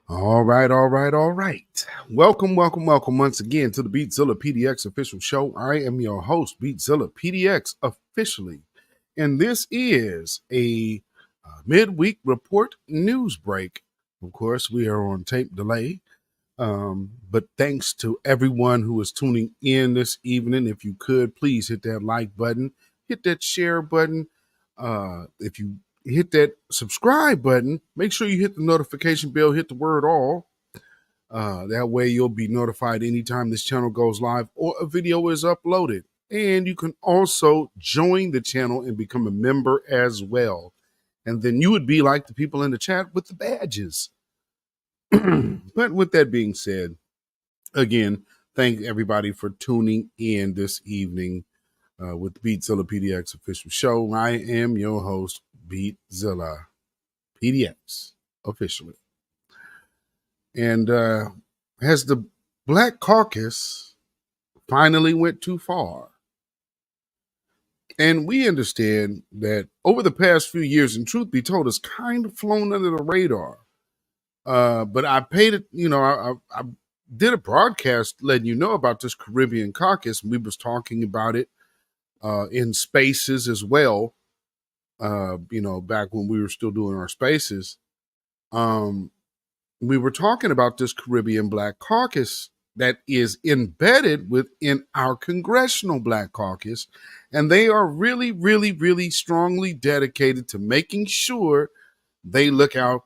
All right. Welcome once again to the beatzillapdx official show. I am your host, beatzillapdx officially. And this is a midweek report news break. Of course, we are on tape delay. But thanks to everyone who is tuning in this evening. If you could, please hit that like button, hit that share button. If you hit that subscribe button, make sure you hit the notification bell, hit the word all. That way you'll be notified anytime this channel goes live or a video is uploaded. And you can also join the channel and become a member as well. And then you would be like the people in the chat with the badges. But with that being said, again, thank everybody for tuning in this evening with the Beatzilla PDX official show. I am your host, Beatzilla PDX officially. And has the Black Caucus finally went too far? And we understand that over the past few years, and truth be told, it's kind of flown under the radar. But I paid it, I did a broadcast letting you know about this Caribbean caucus. We was talking about it in spaces as well. Back when we were still doing our spaces, we were talking about this Caribbean Black Caucus that is embedded within our Congressional Black Caucus. And they are really, really, really strongly dedicated to making sure they look out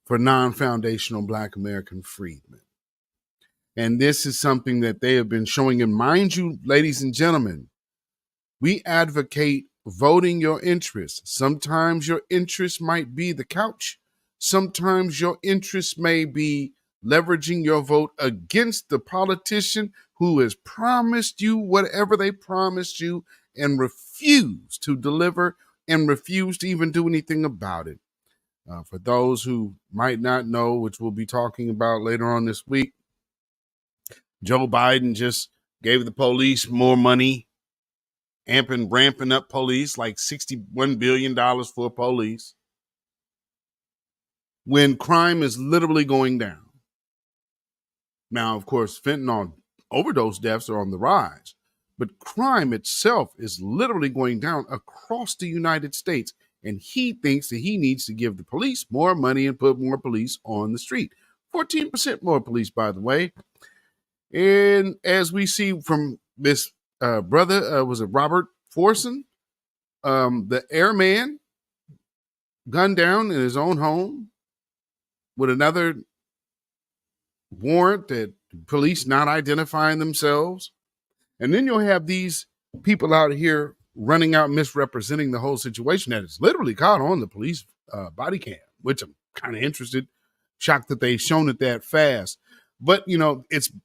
for non-foundational Black American freedmen. And this is something that they have been showing. And mind you, ladies and gentlemen, we advocate voting your interests. Sometimes your interest might be the couch. Sometimes your interest may be leveraging your vote against the politician who has promised you whatever they promised you and refused to deliver and refused to even do anything about it. For those who might not know, which we'll be talking about later on this week, Joe Biden just gave the police more money, ramping up police, like $61 billion for police, when crime is literally going down. Now, of course, fentanyl overdose deaths are on the rise, but crime itself is literally going down across the United States. And he thinks that he needs to give the police more money and put more police on the street. 14% more police, by the way. And as we see from this brother, was it Robert Forson? The airman gunned down in his own home with another warrant that police not identifying themselves. And then you'll have these people out here running out misrepresenting the whole situation that is literally caught on the police body cam, which I'm kind of interested, shocked that they've shown it that fast. But it's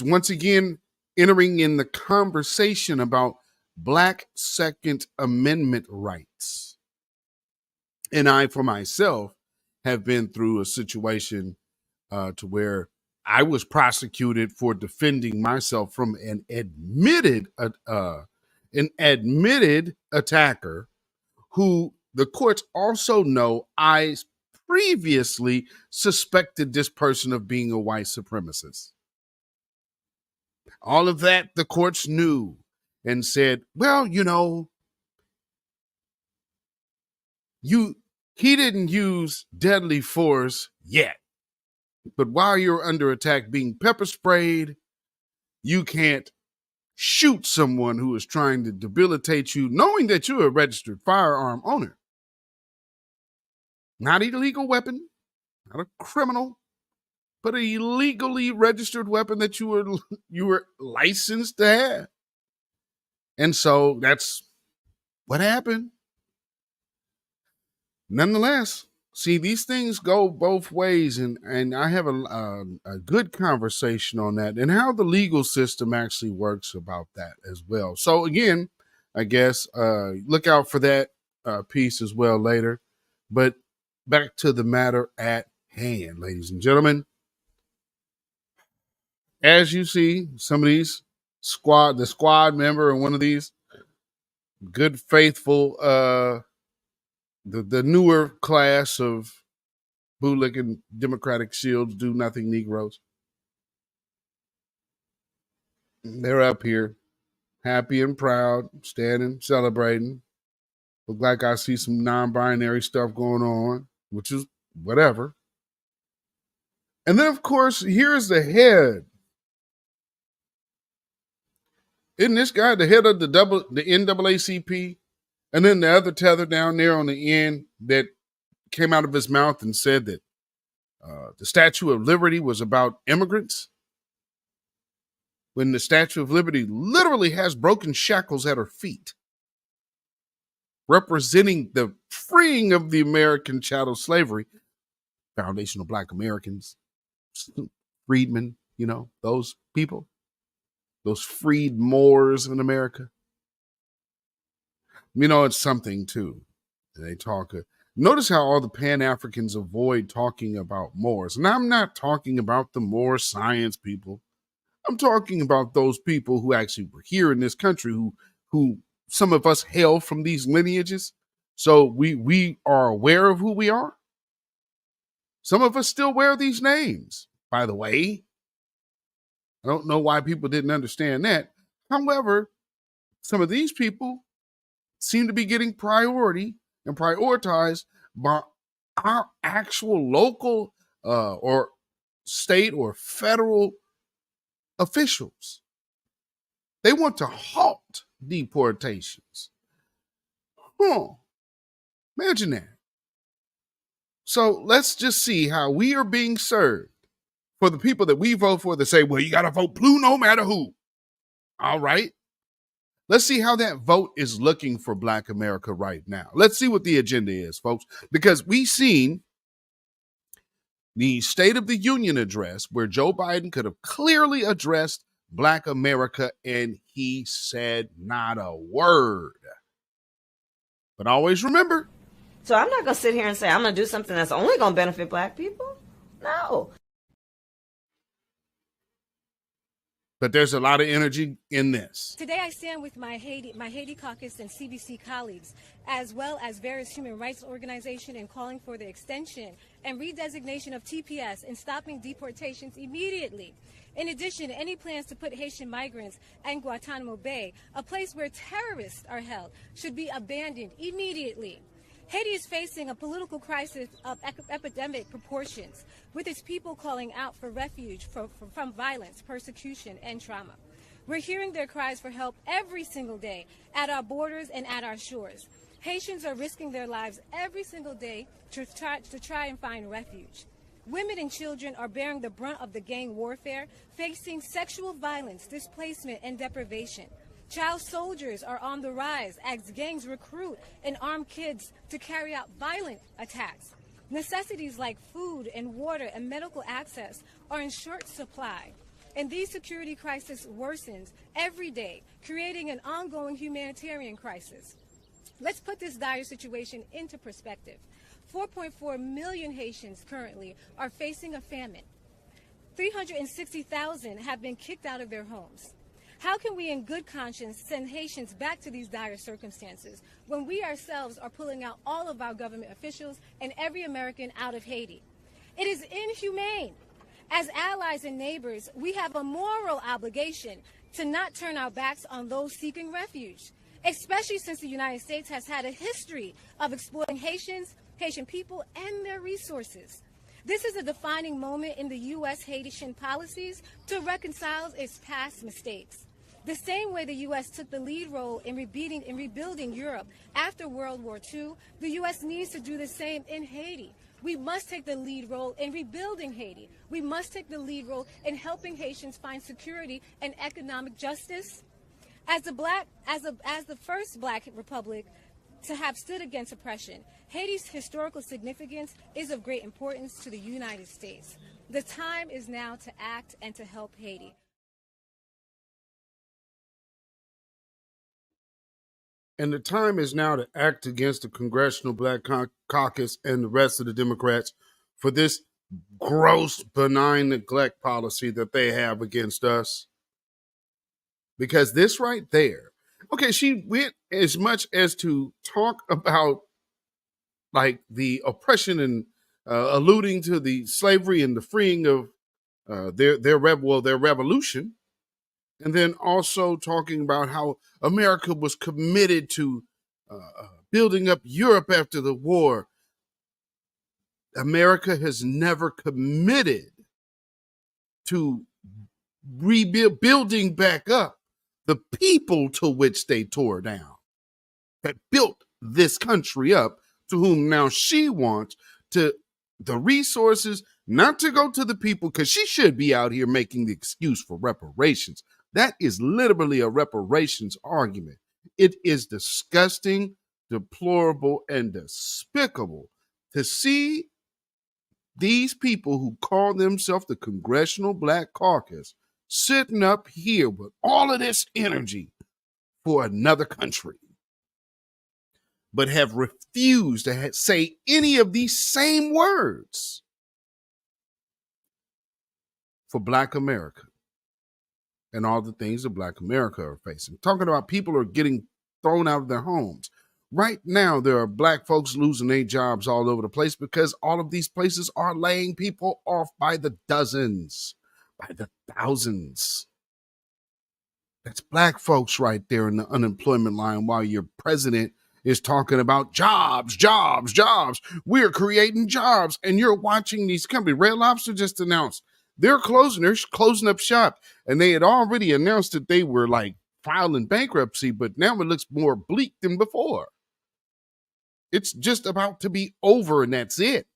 once again entering in the conversation about Black Second Amendment rights. And I, for myself, have been through a situation to where I was prosecuted for defending myself from an admitted attacker who the courts also know I previously suspected this person of being a white supremacist. All of that the courts knew and said, well, he didn't use deadly force yet. But while you're under attack being pepper sprayed, you can't shoot someone who is trying to debilitate you, knowing that you're a registered firearm owner. Not an illegal weapon, not a criminal, but an illegally registered weapon that you were licensed to have. And so that's what happened. Nonetheless, see, these things go both ways, and I have a good conversation on that and how the legal system actually works about that as well. So again, I guess look out for that piece as well later. But back to the matter at hand, ladies and gentlemen. As you see, some of these the squad member and one of these good, faithful, the newer class of bootlicking Democratic shields, do nothing Negroes. They're up here, happy and proud, standing, celebrating. Look like I see some non-binary stuff going on, which is whatever. And then, of course, here's the head. Isn't this guy the head of the NAACP? And then the other tether down there on the end that came out of his mouth and said that the Statue of Liberty was about immigrants, when the Statue of Liberty literally has broken shackles at her feet, representing the freeing of the American chattel slavery, foundational Black Americans, freedmen, those people, those freed Moors in America. It's something too. They talk. Notice how all the Pan-Africans avoid talking about Moors. And I'm not talking about the Moor science people. I'm talking about those people who actually were here in this country, who some of us hail from these lineages. So we are aware of who we are. Some of us still wear these names, by the way. I don't know why people didn't understand that. However, some of these people seem to be getting priority and prioritized by our actual local or state or federal officials. They want to halt deportations. Imagine that. So let's just see how we are being served for the people that we vote for that say, well, you got to vote blue no matter who. All right. Let's see how that vote is looking for Black America right now. Let's see what the agenda is, folks, because we've seen the State of the Union address where Joe Biden could have clearly addressed Black America, and he said not a word. But always remember. So I'm not going to sit here and say I'm going to do something that's only going to benefit Black people. No. But there's a lot of energy in this. Today I stand with my Haiti Caucus and CBC colleagues, as well as various human rights organizations, in calling for the extension and redesignation of TPS and stopping deportations immediately. In addition, any plans to put Haitian migrants in Guantanamo Bay, a place where terrorists are held, should be abandoned immediately. Haiti is facing a political crisis of epidemic proportions, with its people calling out for refuge from violence, persecution, and trauma. We're hearing their cries for help every single day at our borders and at our shores. Haitians are risking their lives every single day to try and find refuge. Women and children are bearing the brunt of the gang warfare, facing sexual violence, displacement, and deprivation. Child soldiers are on the rise as gangs recruit and arm kids to carry out violent attacks. Necessities like food and water and medical access are in short supply. And these security crisis worsens every day, creating an ongoing humanitarian crisis. Let's put this dire situation into perspective. 4.4 million Haitians currently are facing a famine. 360,000 have been kicked out of their homes. How can we in good conscience send Haitians back to these dire circumstances when we ourselves are pulling out all of our government officials and every American out of Haiti? It is inhumane. As allies and neighbors, we have a moral obligation to not turn our backs on those seeking refuge, especially since the United States has had a history of exploiting Haitians, Haitian people, and their resources. This is a defining moment in the U.S. Haitian policies to reconcile its past mistakes. The same way the U.S. took the lead role in rebuilding Europe after World War II, the U.S. needs to do the same in Haiti. We must take the lead role in rebuilding Haiti. We must take the lead role in helping Haitians find security and economic justice. As the first Black republic to have stood against oppression, Haiti's historical significance is of great importance to the United States. The time is now to act and to help Haiti. And the time is now to act against the Congressional Black Caucus and the rest of the Democrats for this gross, benign neglect policy that they have against us. Because this right there, okay, she went as much as to talk about like the oppression and alluding to the slavery and the freeing of their revolution, and then also talking about how America was committed to building up Europe after the war. America has never committed to building back up the people to which they tore down, that built this country up, to whom now she wants to the resources not to go to the people, because she should be out here making the excuse for reparations. That is literally a reparations argument. It is disgusting, deplorable, and despicable to see these people who call themselves the Congressional Black Caucus sitting up here with all of this energy for another country, but have refused to say any of these same words for Black America and all the things that Black America are facing. Talking about people are getting thrown out of their homes. Right now, there are Black folks losing their jobs all over the place because all of these places are laying people off by the dozens, by the thousands. That's Black folks right there in the unemployment line while your president is talking about jobs, jobs, jobs. We're creating jobs. And you're watching these companies. Red Lobster just announced they're closing up shop. And they had already announced that they were like filing bankruptcy, but now it looks more bleak than before. It's just about to be over, and that's it.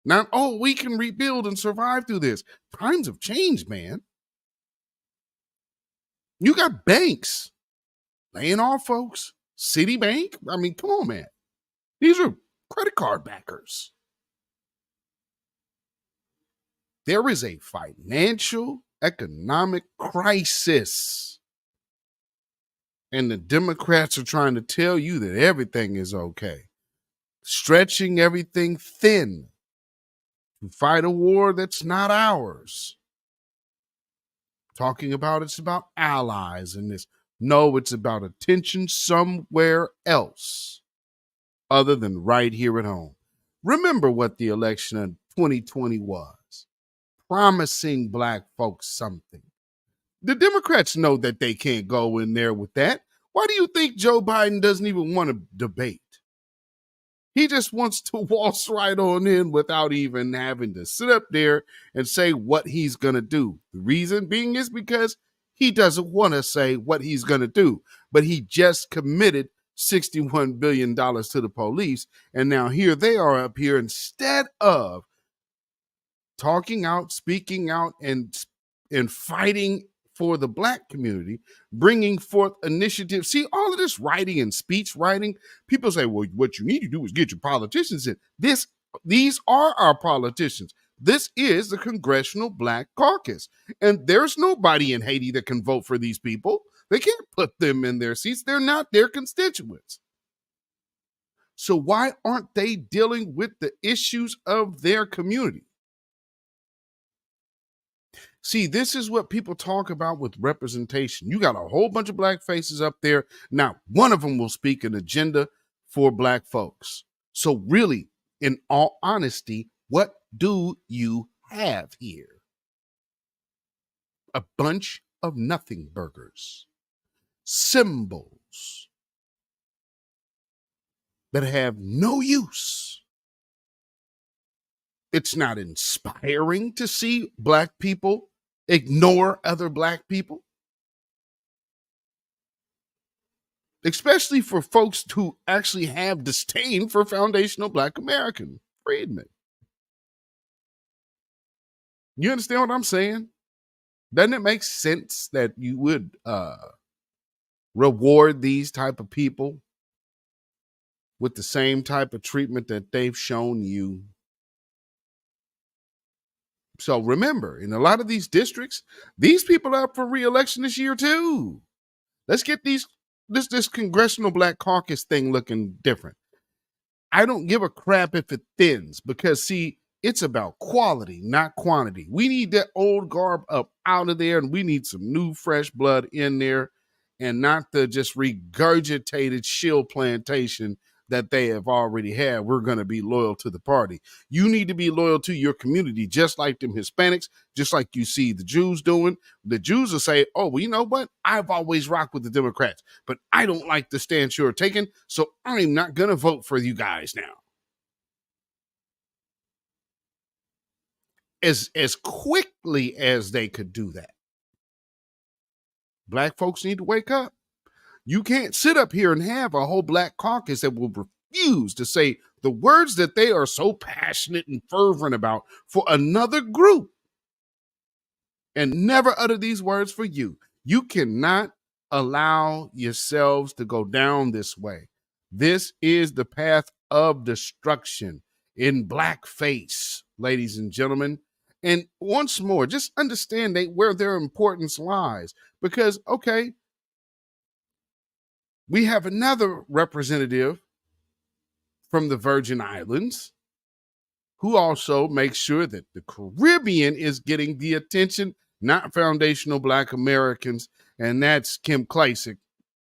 Not, oh, we can rebuild and survive through this. Times have changed, man. You got banks laying off folks. Citibank. I mean, come on, man. These are credit card backers. There is a financial, economic crisis. And the Democrats are trying to tell you that everything is okay. Stretching everything thin to fight a war that's not ours. Talking about it's about allies and this. No, it's about attention somewhere else other than right here at home. Remember what the election of 2020 was. Promising Black folks something. The Democrats know that they can't go in there with that. Why do you think Joe Biden doesn't even want to debate? He just wants to waltz right on in without even having to sit up there and say what he's going to do. The reason being is because he doesn't want to say what he's going to do. But he just committed $61 billion to the police. And now here they are up here, instead of talking out, speaking out, and fighting for the Black community, bringing forth initiatives. See, all of this writing and speech writing, people say, well, what you need to do is get your politicians in. These are our politicians. This is the Congressional Black Caucus. And there's nobody in Haiti that can vote for these people. They can't put them in their seats. They're not their constituents. So why aren't they dealing with the issues of their community? See, this is what people talk about with representation. You got a whole bunch of Black faces up there. Now, one of them will speak an agenda for Black folks. So really, in all honesty, what do you have here? A bunch of nothing burgers, symbols that have no use. It's not inspiring to see Black people ignore other Black people, especially for folks who actually have disdain for foundational Black American freedmen. You understand what I'm saying? Doesn't it make sense that you would reward these type of people with the same type of treatment that they've shown you? So remember, in a lot of these districts, these people are up for re-election this year too. Let's get this Congressional Black Caucus thing looking different. I don't give a crap if it thins, because see, it's about quality, not quantity. We need that old garb up out of there, and we need some new fresh blood in there, and not the just regurgitated shill plantation that they have already had. We're going to be loyal to the party. You need to be loyal to your community, just like them Hispanics, just like you see the Jews doing. The Jews will say, oh, well, you know what? I've always rocked with the Democrats, but I don't like the stance you're taking, so I'm not going to vote for you guys now. As quickly as they could do that. Black folks need to wake up. You can't sit up here and have a whole black caucus that will refuse to say the words that they are so passionate and fervent about for another group and never utter these words for you. You cannot allow yourselves to go down this way. This is the path of destruction in blackface, ladies and gentlemen. And once more, just understand where their importance lies. Because, okay, we have another representative from the Virgin Islands who also makes sure that the Caribbean is getting the attention, not foundational Black Americans. And that's Kim Klacik,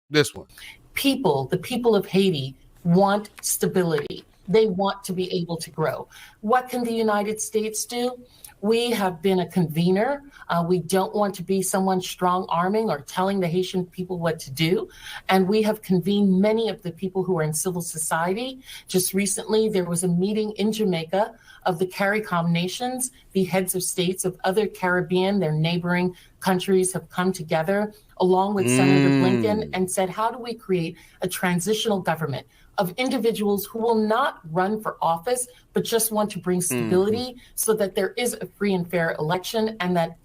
this one. The people of Haiti want stability. They want to be able to grow. What can the United States do? We have been a convener. We don't want to be someone strong-arming or telling the Haitian people what to do. And we have convened many of the people who are in civil society. Just recently, there was a meeting in Jamaica of the CARICOM nations. The heads of states of other Caribbean, their neighboring countries, have come together along with Senator Blinken and said, how do we create a transitional government of individuals who will not run for office, but just want to bring stability so that there is a free and fair election and that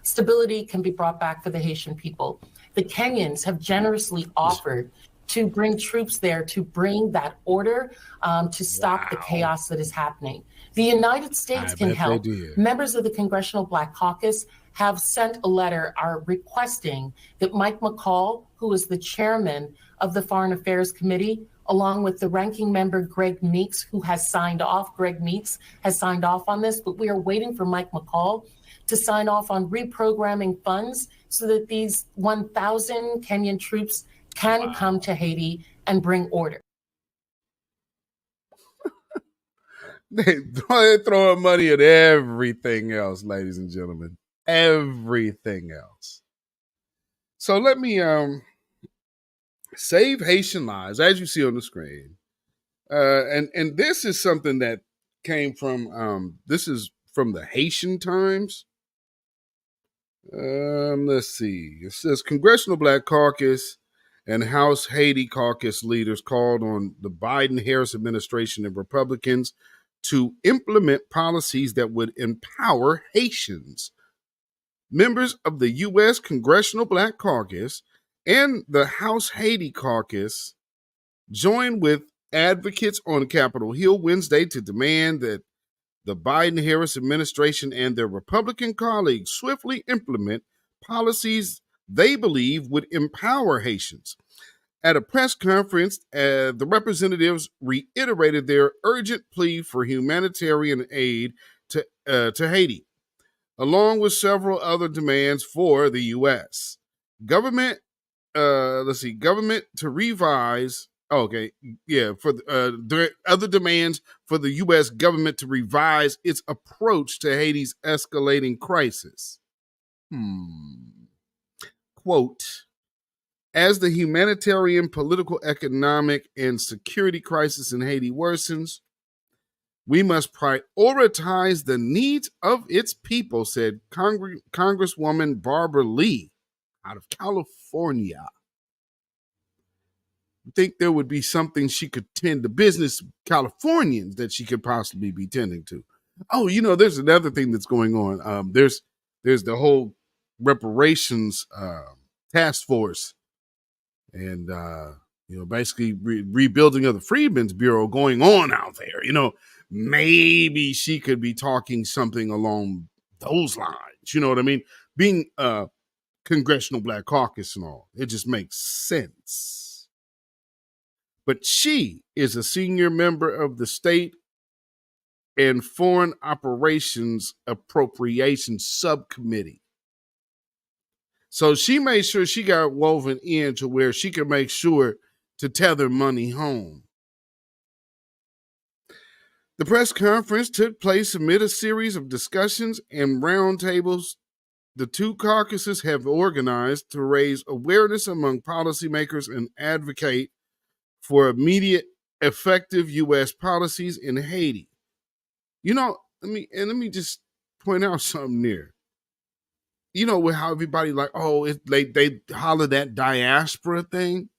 stability can be brought back for the Haitian people. The Kenyans have generously offered to bring troops there to bring that order, to stop the chaos that is happening. The United States can help. Members of the Congressional Black Caucus have sent a letter requesting that Mike McCall, who is the chairman of the Foreign Affairs Committee, along with the ranking member, Greg Meeks, who has signed off. Greg Meeks has signed off on this, but we are waiting for Mike McCall to sign off on reprogramming funds so that these 1,000 Kenyan troops can come to Haiti and bring order. They're throwing money at everything else, ladies and gentlemen. Everything else. So let me save Haitian lives, as you see on the screen. And this is something that came from this is from the Haitian Times. Let's see. It says Congressional Black Caucus and House Haiti Caucus leaders called on the Biden-Harris administration and Republicans to implement policies that would empower Haitians. Members of the U.S. Congressional Black Caucus and the House Haiti Caucus joined with advocates on Capitol Hill Wednesday to demand that the Biden-Harris administration and their Republican colleagues swiftly implement policies they believe would empower Haitians. At a press conference, the representatives reiterated their urgent plea for humanitarian aid to Haiti, along with several other demands for the U.S. government. Government to revise. Okay, yeah, for the other demands for the U.S. government to revise its approach to Haiti's escalating crisis. Quote, as the humanitarian, political, economic, and security crisis in Haiti worsens, we must prioritize the needs of its people, said Congresswoman Barbara Lee out of California. I think there would be something she could tend to business Californians that she could possibly be tending to. Oh, you know, there's another thing that's going on. There's the whole reparations task force and, basically rebuilding of the Freedmen's Bureau going on out there. You know, maybe she could be talking something along those lines. You know what I mean? Being Congressional Black Caucus and all. It just makes sense. But she is a senior member of the State and Foreign Operations Appropriations Subcommittee. So she made sure she got woven in to where she could make sure to tether money home. The press conference took place amid a series of discussions and roundtables the two caucuses have organized to raise awareness among policymakers and advocate for immediate, effective U.S. policies in Haiti. You know, let me just point out something there. You know, with how everybody like, oh, they holler that diaspora thing.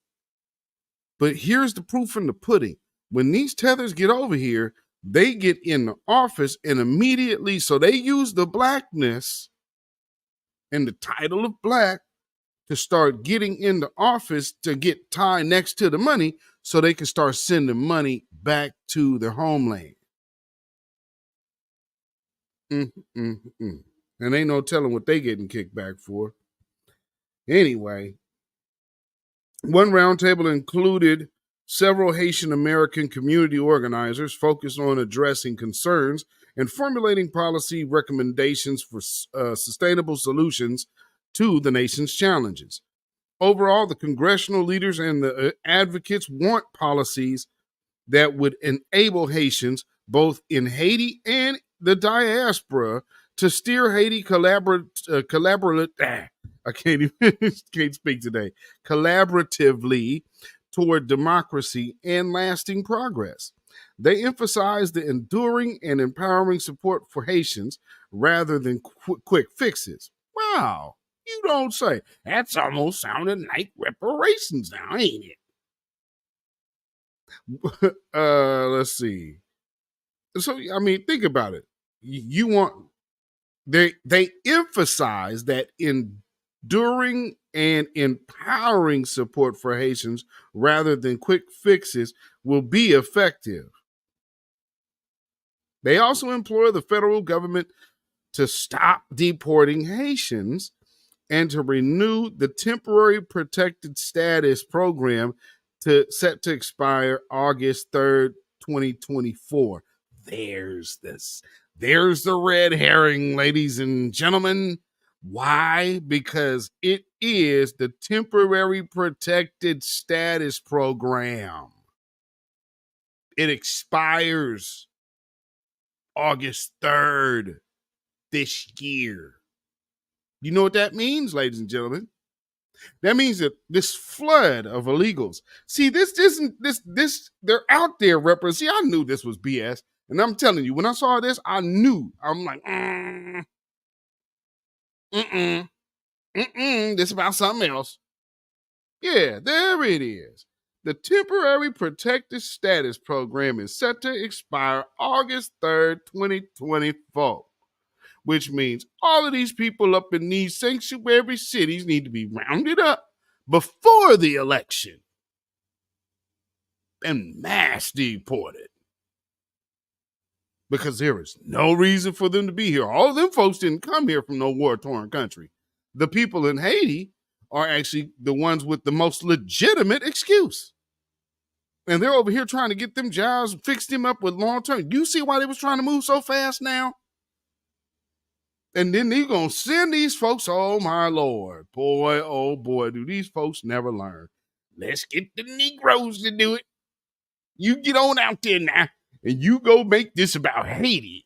But here's the proof in the pudding. When these tethers get over here, they get in the office and immediately, so they use the blackness and the title of black to start getting in the office to get tied next to the money so they can start sending money back to their homeland. And ain't no telling what they getting kicked back for. Anyway, one roundtable included several Haitian American community organizers focused on addressing concerns and formulating policy recommendations for sustainable solutions to the nation's challenges. Overall, the congressional leaders and the advocates want policies that would enable Haitians, both in Haiti and the diaspora, to steer Haiti collaboratively toward democracy and lasting progress. They emphasize the enduring and empowering support for Haitians rather than quick fixes. Wow, you don't say. That's almost sounding like reparations now, ain't it? Let's see. So, I mean, think about it. You want, they emphasize that enduring and empowering support for Haitians rather than quick fixes will be effective. They also implore the federal government to stop deporting Haitians and to renew the temporary protected status program set to expire August 3rd, 2024. There's the red herring, ladies and gentlemen. Why? Because it is the temporary protected status program. It expires August 3rd this year. You know what that means, ladies and gentlemen? That means that this flood of illegals. See, this isn't this. They're out there representing. See, I knew this was BS, and I'm telling you, when I saw this, I knew. I'm like, this is about something else. Yeah, there it is. The temporary protected status program is set to expire August 3rd, 2024. Which means all of these people up in these sanctuary cities need to be rounded up before the election and mass deported. Because there is no reason for them to be here. All of them folks didn't come here from no war-torn country. The people in Haiti are actually the ones with the most legitimate excuse. And they're over here trying to get them jobs, fix them up with long-term. You see why they was trying to move so fast now? And then they're going to send these folks, oh my Lord, boy, oh boy, do these folks never learn. Let's get the Negroes to do it. You get on out there now and you go make this about Haiti.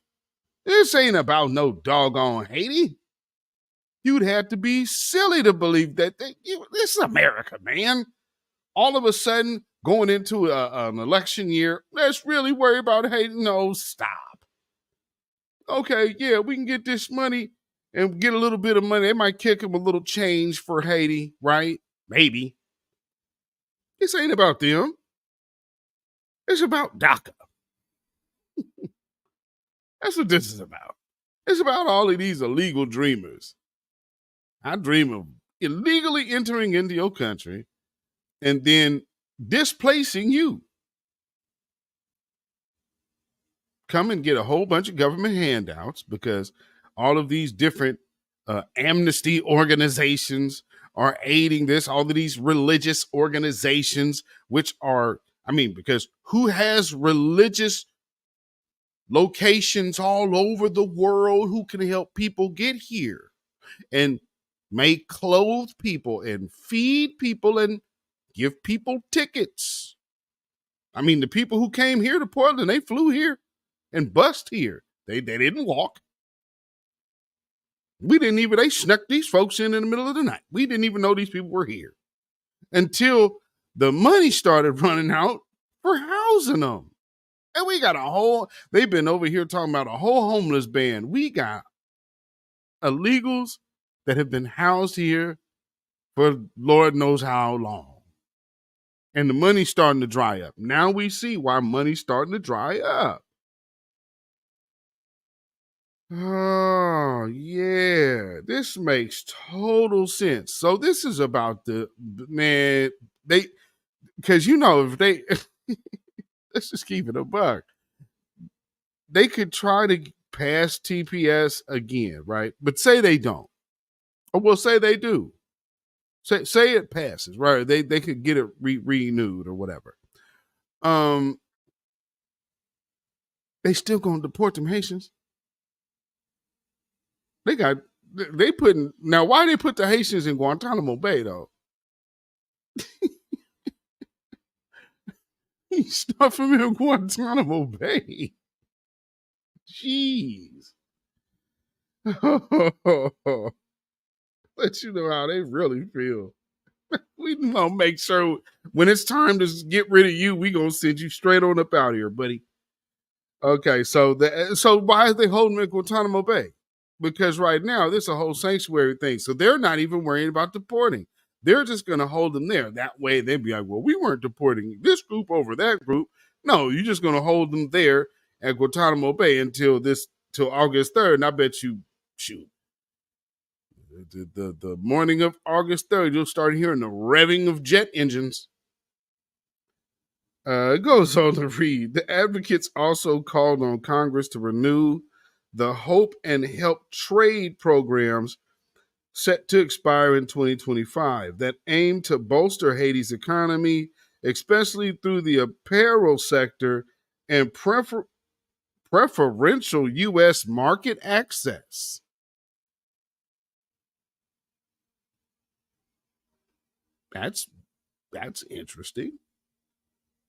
This ain't about no doggone Haiti. You'd have to be silly to believe that this is America, man. All of a sudden, going into an election year, let's really worry about Haiti. No, stop. Okay, yeah, we can get this money and get a little bit of money. They might kick them a little change for Haiti, right? Maybe. This ain't about them. It's about DACA. That's what this is about. It's about all of these illegal dreamers. I dream of illegally entering into your country and then displacing you. Come and get a whole bunch of government handouts because all of these different amnesty organizations are aiding this, all of these religious organizations, which are, because who has religious locations all over the world who can help people get here and may clothe people and feed people and give people tickets. The people who came here to Portland, they flew here. and bust here. They didn't walk. They snuck these folks in the middle of the night. We didn't even know these people were here until the money started running out for housing them. And we got they've been over here talking about a whole homeless ban. We got illegals that have been housed here for Lord knows how long. And the money's starting to dry up. Now we see why money's starting to dry up. Oh, yeah. This makes total sense. So this is about because if they, let's just keep it a buck. They could try to pass TPS again, right? But say they don't. Or we'll say they do. Say it passes, right? They could get it renewed or whatever. They still gonna deport them Haitians. Now why they put the Haitians in Guantanamo Bay though? He stuffed them in Guantanamo Bay. Jeez. Let you know how they really feel. We gonna make sure when it's time to get rid of you, we gonna send you straight on up out here, buddy. Okay, so why are they holding them in Guantanamo Bay? Because right now there's a whole sanctuary thing, so they're not even worrying about deporting. They're just gonna hold them there. That way they'd be like, well, we weren't deporting this group over that group. No, you're just gonna hold them there at Guantanamo Bay until August 3rd, and I bet you, shoot. The morning of August 3rd, you'll start hearing the revving of jet engines. It goes on to read, the advocates also called on Congress to renew the Hope and Help trade programs set to expire in 2025 that aim to bolster Haiti's economy, especially through the apparel sector and preferential U.S. market access. That's interesting.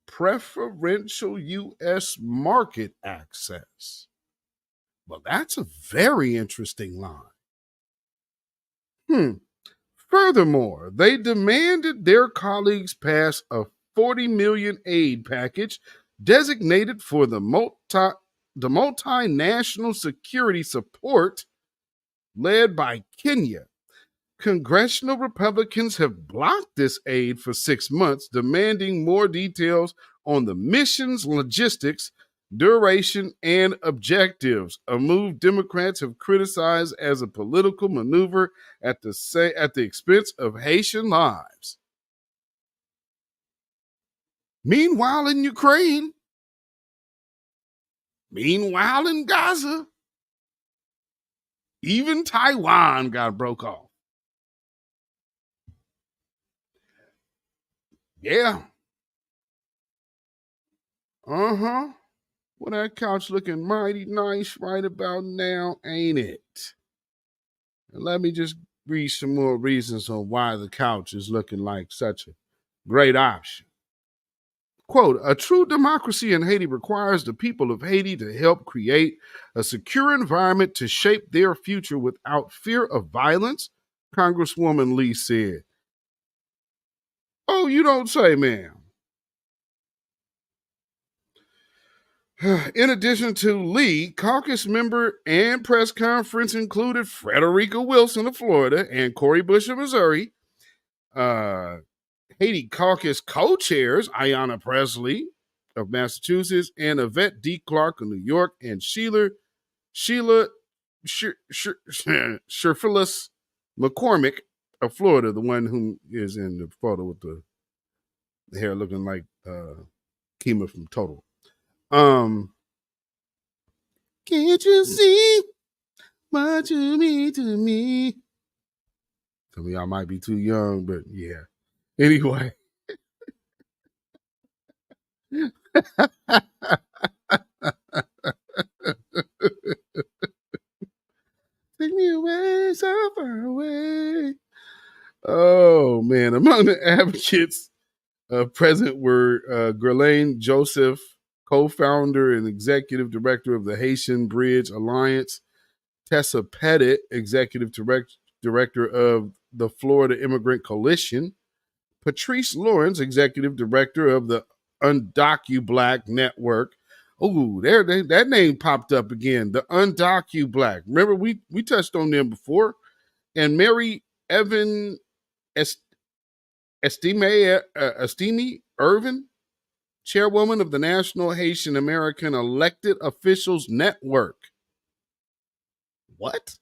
Preferential U.S. market access. Well, that's a very interesting line. Furthermore, they demanded their colleagues pass a $40 million aid package designated for the multinational security support led by Kenya. Congressional Republicans have blocked this aid for 6 months, demanding more details on the mission's logistics, duration, and objectives, a move Democrats have criticized as a political maneuver at the expense of Haitian lives. Meanwhile in Ukraine, meanwhile in Gaza, even Taiwan got broke off. Yeah. Well, that couch looking mighty nice right about now, ain't it? And let me just read some more reasons on why the couch is looking like such a great option. Quote, a true democracy in Haiti requires the people of Haiti to help create a secure environment to shape their future without fear of violence, Congresswoman Lee said. Oh, you don't say, ma'am. In addition to Lee, caucus member and press conference included Frederica Wilson of Florida and Cori Bush of Missouri. Haiti caucus co-chairs Ayanna Presley of Massachusetts and Yvette D. Clark of New York and Sheila Sherfilis McCormick of Florida, the one who is in the photo with the hair looking like Kima from Total. Can't you see what you mean to me? Some of y'all might be too young, but yeah. Anyway. Take me away, so far away. Oh, man. Among the advocates present were Ghislaine Joseph, co-founder and executive director of the Haitian Bridge Alliance, Tessa Pettit, executive director of the Florida Immigrant Coalition, Patrice Lawrence, executive director of the UndocuBlack Network. Oh, that name popped up again. The UndocuBlack. Remember, we touched on them before. And Mary Evan Estime Irvin, chairwoman of the National Haitian American Elected Officials Network. What?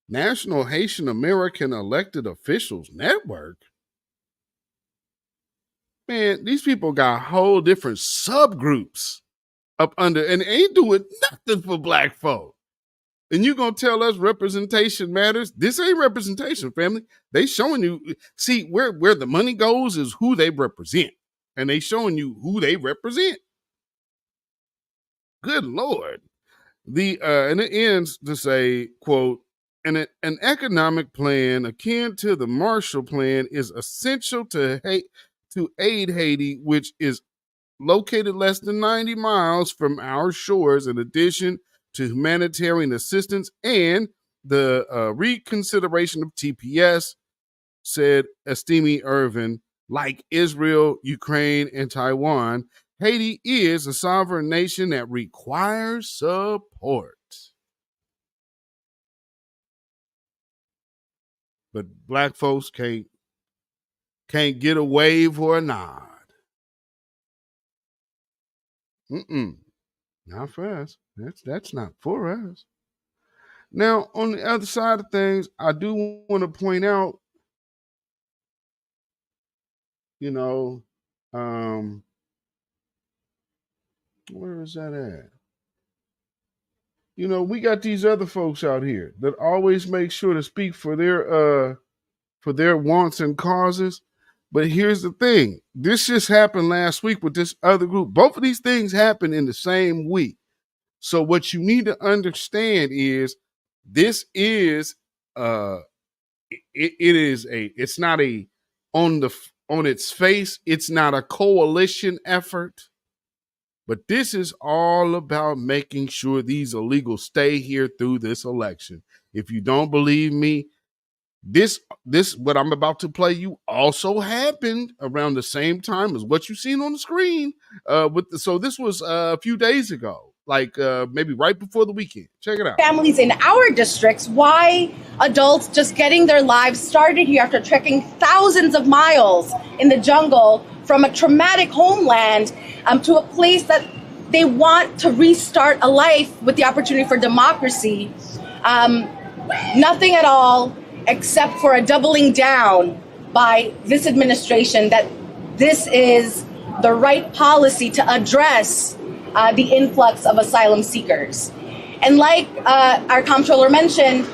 National Haitian American Elected Officials Network? Man, these people got whole different subgroups up under, and ain't doing nothing for black folk. And you gonna tell us representation matters? This ain't representation, family. They showing you, see, where the money goes is who they represent. And they showing you who they represent. Good Lord. And it ends to say, quote, an economic plan akin to the Marshall Plan is essential to aid Haiti, which is located less than 90 miles from our shores, in addition to humanitarian assistance and the reconsideration of TPS, said Estime Irvin. Like Israel, Ukraine, and Taiwan, Haiti is a sovereign nation that requires support. But black folks can't get a wave or a nod. Not for us. That's not for us. Now, on the other side of things, I do want to point out, where is that at? We got these other folks out here that always make sure to speak for their wants and causes. But here's the thing. This just happened last week with this other group. Both of these things happened in the same week. So what you need to understand is this is it's not a on its face, it's not a coalition effort. But this is all about making sure these illegals stay here through this election. If you don't believe me, this what I'm about to play you also happened around the same time as what you've seen on the screen. So this was a few days ago, like maybe right before the weekend. Check it out. Families in our districts, why adults just getting their lives started here after trekking thousands of miles in the jungle from a traumatic homeland to a place that they want to restart a life with the opportunity for democracy. Nothing at all, except for a doubling down by this administration that this is the right policy to address the influx of asylum seekers. And like our comptroller mentioned,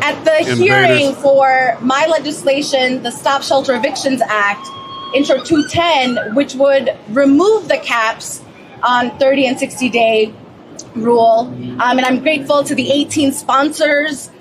at the hearing for my legislation, the Stop Shelter Evictions Act, Intro 210, which would remove the caps on 30 and 60-day rule. And I'm grateful to the 18 sponsors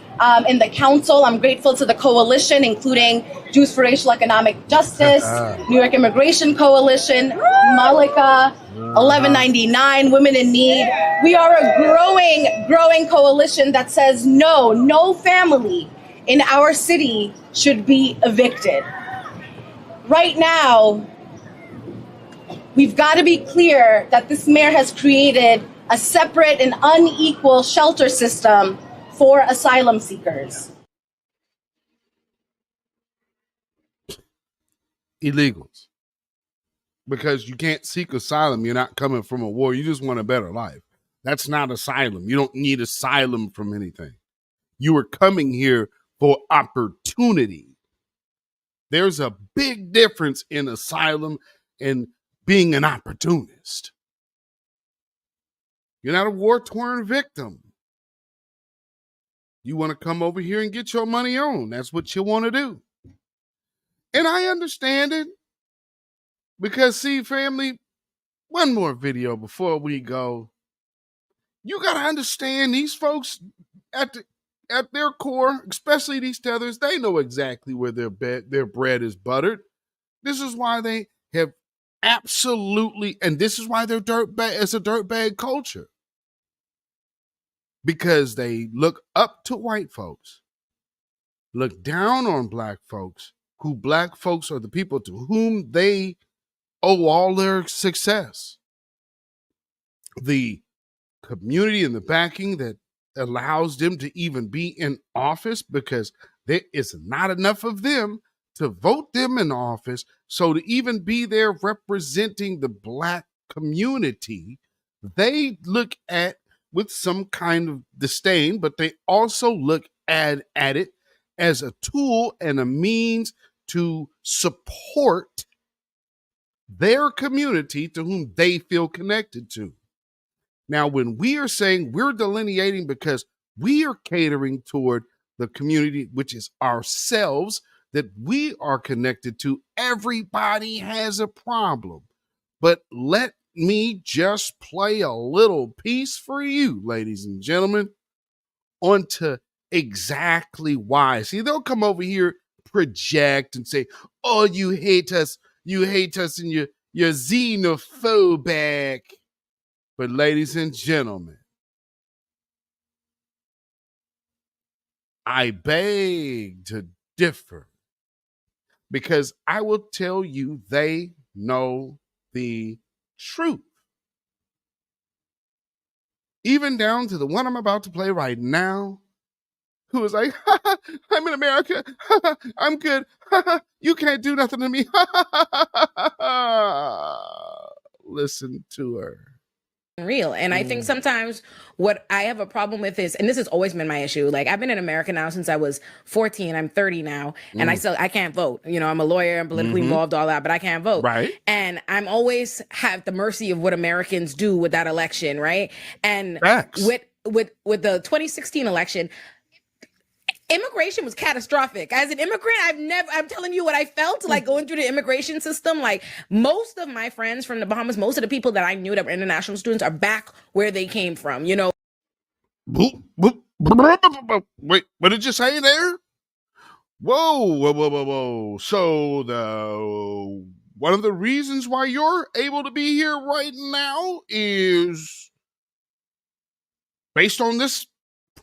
in the council. I'm grateful to the coalition, including Jews for Racial Economic Justice, New York Immigration Coalition, Malika, 1199, Women in Need. We are a growing coalition that says no family in our city should be evicted. Right now, we've got to be clear that this mayor has created a separate and unequal shelter system for asylum seekers. Illegals. Because you can't seek asylum. You're not coming from a war. You just want a better life. That's not asylum. You don't need asylum from anything. You are coming here for opportunity. There's a big difference in asylum and being an opportunist. You're not a war-torn victim. You want to come over here and get your money on. That's what you want to do. And I understand it. Because, see, family, one more video before we go. You got to understand these folks at their core, especially these tethers, they know exactly where their bread is buttered. This is why they have Absolutely. And this is why they're dirtbag. It's a dirtbag culture. Because they look up to white folks, look down on black folks, who black folks are the people to whom they owe all their success. The community and the backing that allows them to even be in office, because there is not enough of them to vote them in office. So to even be there representing the black community, they look at with some kind of disdain, but they also look at it as a tool and a means to support their community to whom they feel connected to. Now, when we are saying we're delineating because we are catering toward the community, which is ourselves, that we are connected to, everybody has a problem. But let me just play a little piece for you, ladies and gentlemen, onto exactly why. See, they'll come over here, project and say, oh, you hate us, and you're xenophobic. But ladies and gentlemen, I beg to differ, because I will tell you they know the truth. Even down to the one I'm about to play right now, who is like, I'm in America, I'm good, you can't do nothing to me. Listen to her. Real. And I think sometimes what I have a problem with is, and this has always been my issue, like I've been in America now since I was 14, I'm 30 now, and I can't vote. You know, I'm a lawyer, I'm politically involved, all that, but I can't vote. Right. And I'm always have the mercy of what Americans do with that election, right? And Facts. with the 2016 election, immigration was catastrophic. As an immigrant, I'm telling you what I felt like going through the immigration system. Like most of my friends from the Bahamas, most of the people that I knew that were international students are back where they came from, you know. Boop, boop, boop, boop, boop. Wait, what did you say there? Whoa. So one of the reasons why you're able to be here right now is based on this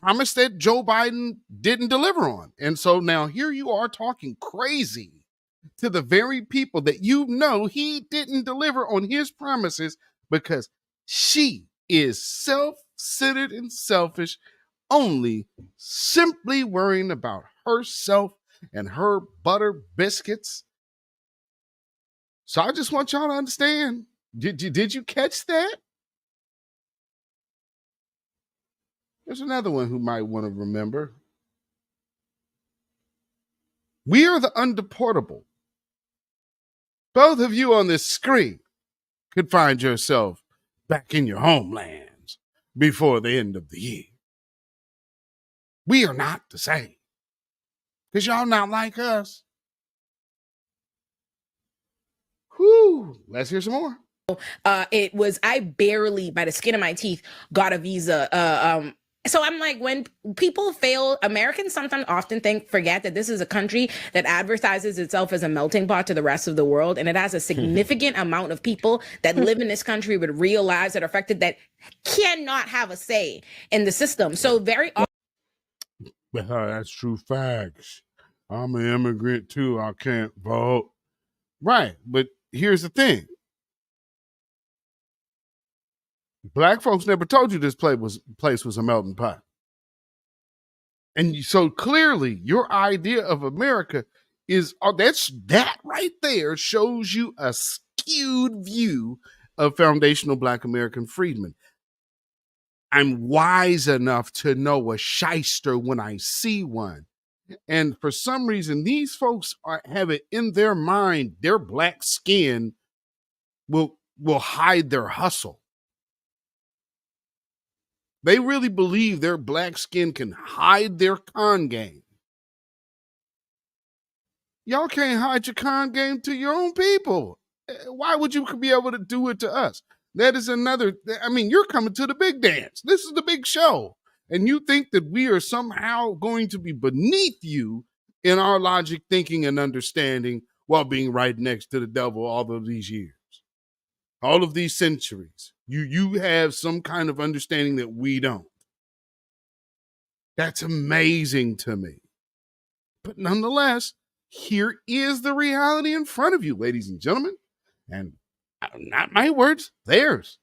promise that Joe Biden didn't deliver on. And so now here you are talking crazy to the very people that you know he didn't deliver on his promises, because she is self-centered and selfish, only simply worrying about herself and her butter biscuits. So I just want y'all to understand. Did you catch that? There's another one who might want to remember. We are the undeportable. Both of you on this screen could find yourself back in your homelands before the end of the year. We are not the same, because y'all not like us. Whew, let's hear some more. I barely, by the skin of my teeth, got a visa. So I'm like, when people fail, Americans sometimes forget that this is a country that advertises itself as a melting pot to the rest of the world. And it has a significant amount of people that live in this country with real lives that are affected that cannot have a say in the system. So very often. That's true facts. I'm an immigrant too. I can't vote. Right. But here's the thing. Black folks never told you this place was a melting pot. And so clearly your idea of America is, that right there shows you a skewed view of foundational Black American freedmen. I'm wise enough to know a shyster when I see one. And for some reason, these folks have it in their mind, their black skin will hide their hustle. They really believe their black skin can hide their con game. Y'all can't hide your con game to your own people. Why would you be able to do it to us? That is you're coming to the big dance. This is the big show. And you think that we are somehow going to be beneath you in our logic, thinking, and understanding while being right next to the devil all of these years. all of these centuries. You have some kind of understanding that we don't. That's amazing to me. But nonetheless, here is the reality in front of you, ladies and gentlemen. And not my words, theirs.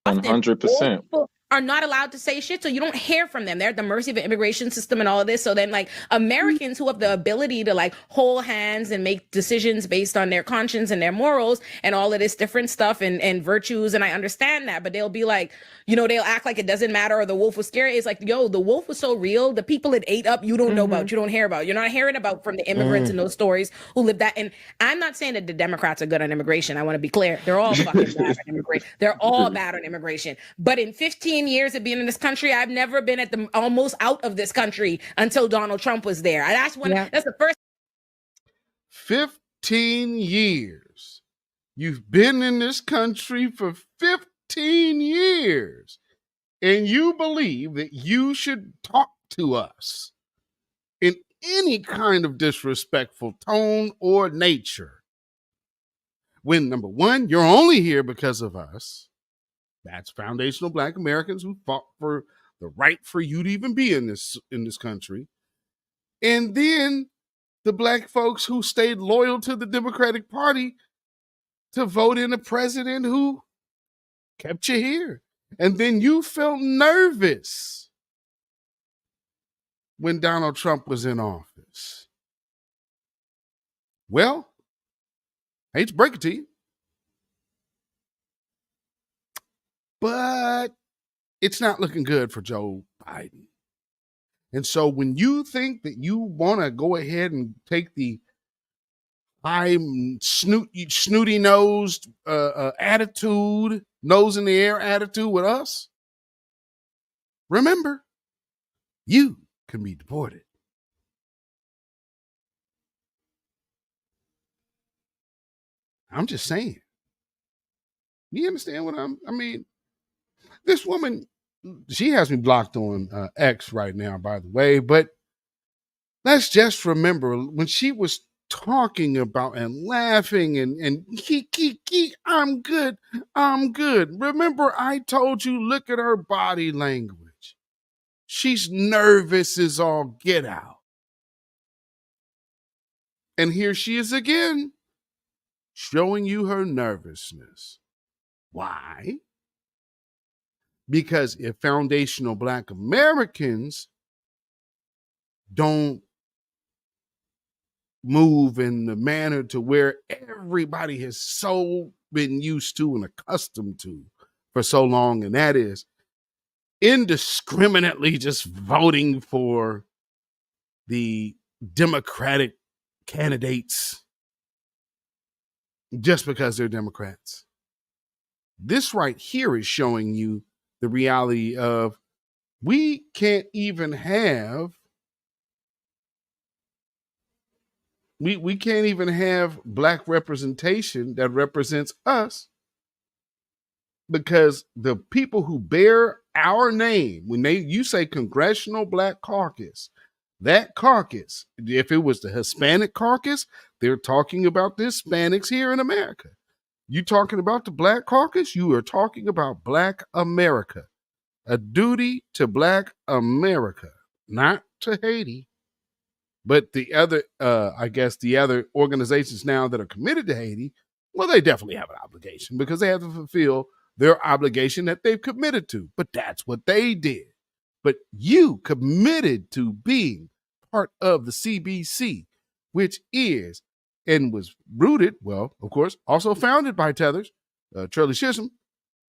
100%. People are not allowed to say shit, so you don't hear from them. They're at the mercy of the immigration system and all of this. So then, like, Americans who have the ability to, like, hold hands and make decisions based on their conscience and their morals and all of this different stuff and virtues, and I understand that, but they'll be like, you know, they'll act like it doesn't matter or the wolf was scary. It's like, yo, the wolf was so real. The people it ate up, you don't know about, you don't hear about. You're not hearing about from the immigrants and those stories who lived that. And I'm not saying that the Democrats are good on immigration. I want to be clear. They're all fucking bad on immigration. They're all bad on immigration. But in 15 years of being in this country, I've never been at the almost out of this country until Donald Trump was there. That's the first 15 years. You've been in this country for 15 years. And you believe that you should talk to us in any kind of disrespectful tone or nature. When, number one, you're only here because of us. That's foundational Black Americans who fought for the right for you to even be in this country. And then the Black folks who stayed loyal to the Democratic Party to vote in a president who kept you here. And then you felt nervous when Donald Trump was in office. Well, I hate to break it to you, but it's not looking good for Joe Biden. And so when you think that you want to go ahead and take the I'm snooty-nosed attitude, nose in the air attitude with us, remember, you can be deported. I'm just saying. You understand what I mean? This woman, she has me blocked on X right now, by the way, but let's just remember when she was talking about and laughing and I'm good. Remember, I told you, look at her body language. She's nervous as all get out. And here she is again, showing you her nervousness. Why? Because if foundational Black Americans don't move in the manner to where everybody has so been used to and accustomed to for so long, and that is indiscriminately just voting for the Democratic candidates just because they're Democrats. This right here is showing you the reality of we can't even have we can't even have Black representation that represents us, because the people who bear our name, when you say Congressional Black Caucus, that caucus, if it was the Hispanic caucus, they're talking about the Hispanics here in America. You talking about the Black Caucus, you are talking about Black America. A duty to Black America, not to Haiti. But the other, I guess the other organizations now that are committed to Haiti, well, they definitely have an obligation because they have to fulfill their obligation that they've committed to. But that's what they did. But you committed to being part of the CBC, which is and was rooted, well, of course, also founded by Tethers, Shirley Chisholm.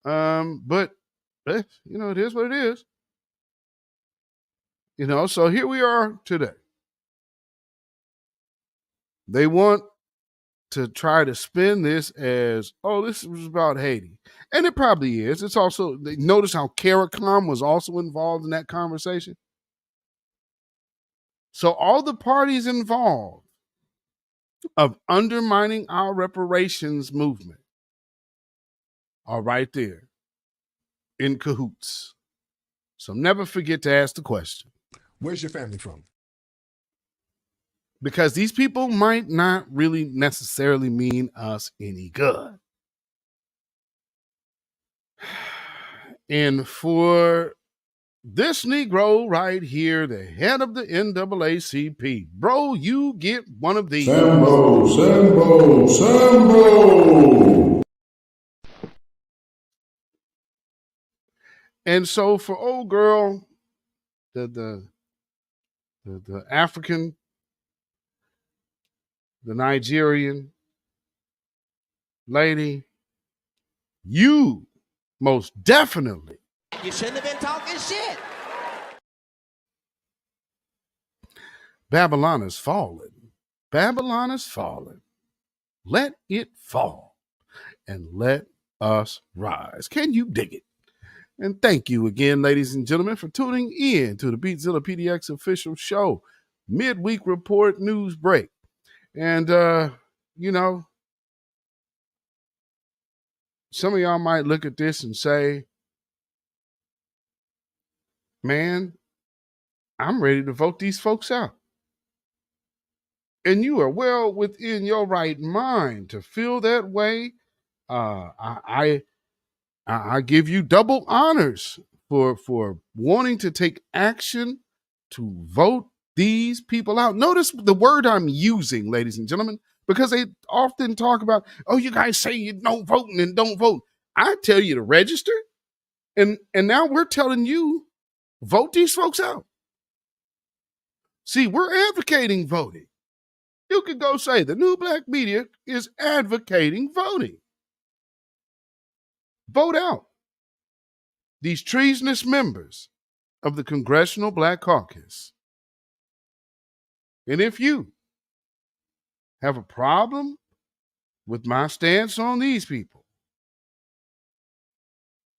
But, you know, it is what it is. You know, so here we are today. They want to try to spin this as, oh, this was about Haiti. And it probably is. It's also, notice how CARICOM was also involved in that conversation. So all the parties involved of undermining our reparations movement are right there in cahoots. So never forget to ask the question. Where's your family from? Because these people might not really necessarily mean us any good. And for this Negro right here, the head of the NAACP, bro, you get one of these. Sambo. And so for old girl, the African, the Nigerian lady, you most definitely. You shouldn't have been talking shit. Babylon is fallen. Babylon is fallen. Let it fall and let us rise. Can you dig it? And thank you again, ladies and gentlemen, for tuning in to the Beatzilla PDX official show, midweek report news break. And, some of y'all might look at this and say, man, I'm ready to vote these folks out. And you are well within your right mind to feel that way. I give you double honors for wanting to take action to vote these people out. Notice the word I'm using, ladies and gentlemen, because they often talk about, oh, you guys say you don't vote and don't vote. I tell you to register. And now we're telling you, vote these folks out. See, we're advocating voting. You could go say the new black media is advocating voting. Vote out these treasonous members of the Congressional Black Caucus. And if you have a problem with my stance on these people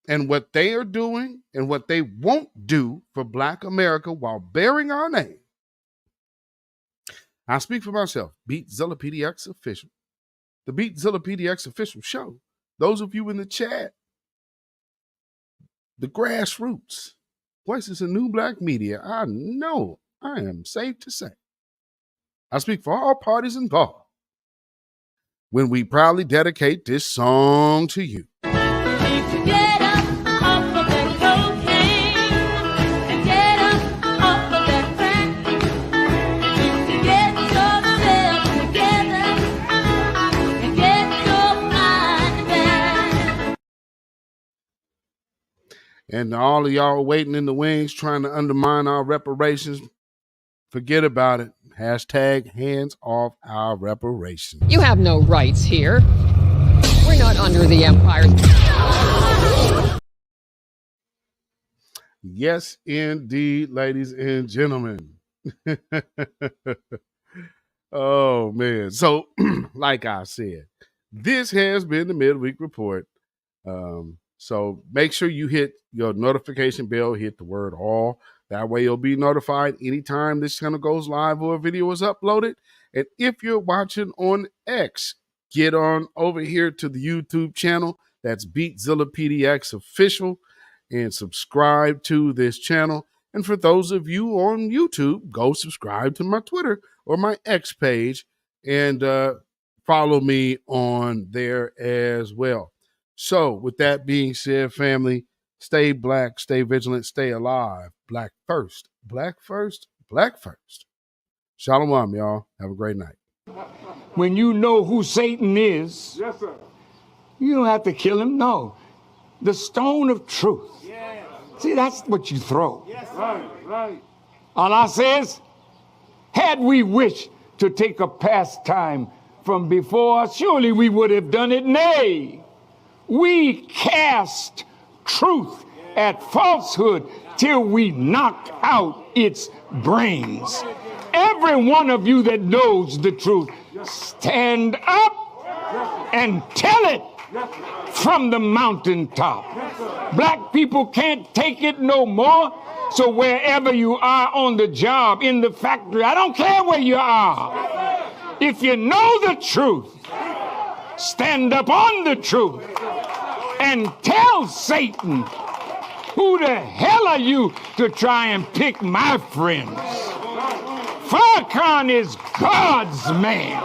and what they are doing and what they won't do for Black America while bearing our name, I speak for myself, Beatzilla PDX official, the Beatzilla PDX official show. Those of you in the chat, the grassroots, voices of new black media, I know I am safe to say I speak for all parties involved when we proudly dedicate this song to you. Get up off of that cocaine and get up off of that crack. Get yourself together and get your mind back. And all of y'all waiting in the wings trying to undermine our reparations, forget about it. Hashtag hands off our reparations. You have no rights here. We're not under the empire. Yes, indeed, ladies and gentlemen. Oh, man. So, like I said, this has been the midweek report. So make sure you hit your notification bell, hit the word all. That way you'll be notified anytime this channel goes live or a video is uploaded. And if you're watching on X, get on over here to the YouTube channel. That's Beatzilla PDX official, and subscribe to this channel. And for those of you on YouTube, go subscribe to my Twitter or my X page and follow me on there as well. So with that being said, family, stay black, stay vigilant, stay alive. Black first, black first, black first. Shalom, y'all. Have a great night. When you know who Satan is, yes, sir, you don't have to kill him. No. The stone of truth. Yeah. See, that's what you throw. Yes, right. Allah says, had we wished to take a pastime from before, surely we would have done it. Nay, we cast truth at falsehood till we knocked out its brains. Every one of you that knows the truth, stand up and tell it from the mountaintop. Black people can't take it no more. So wherever you are on the job, in the factory, I don't care where you are. If you know the truth, stand up on the truth and tell Satan, who the hell are you to try and pick my friends? Farrakhan is God's man.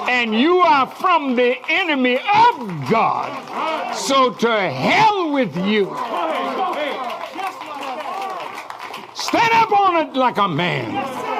And you are from the enemy of God. So to hell with you. Stand up on it like a man.